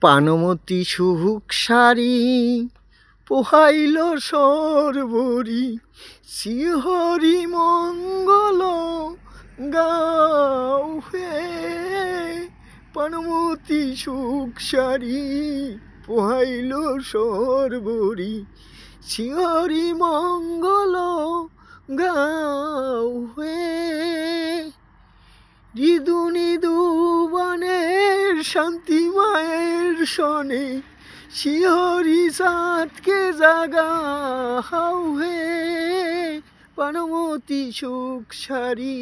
পানমতি সুহুক সারি পোহাইল সর্বরি শ্রীহরি মঙ্গল গাও হে। পানমতি সুখ সারি পোহাইল সর্বরি শ্রীহরি মঙ্গল গাও হে। ঋদু নিদু বনের শান্তি মায়ের শনে শ্রীহরি চাঁদকে জাগাও হে। পানমতি সুখ সারি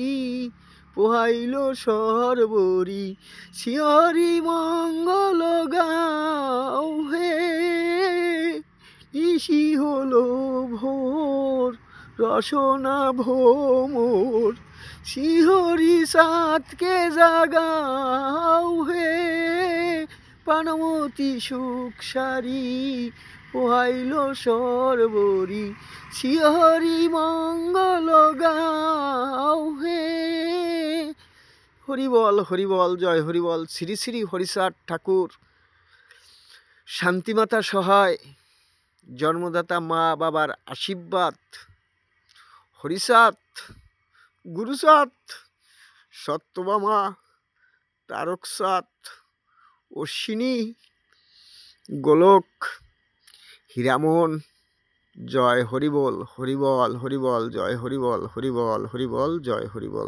পোহাইল সর্বরি শ্রীহরি মঙ্গল গাও হে। নিশি হলো ভোর রসনা ভোমর শ্রীহরি চাঁদকে জাগাও হে। পানমতি সুখ সারি পোহাইল সর্বরি শ্রীহরি মঙ্গল গাও হে। হরিবল হরিবল জয় হরিবল। শ্রী শ্রী হরিচাঁদ ঠাকুর শান্তিমাতা সহায় জন্মদাতা মা বাবার আশীর্বাদ হরিচাঁদ গুরুচাঁদ সত্যভামা তারকচাঁদ অশ্বিনী গোলক হীরামন জয় হরিবল হরিবল হরিবল জয় হরিবল হরিবল হরিবল জয় হরিবল।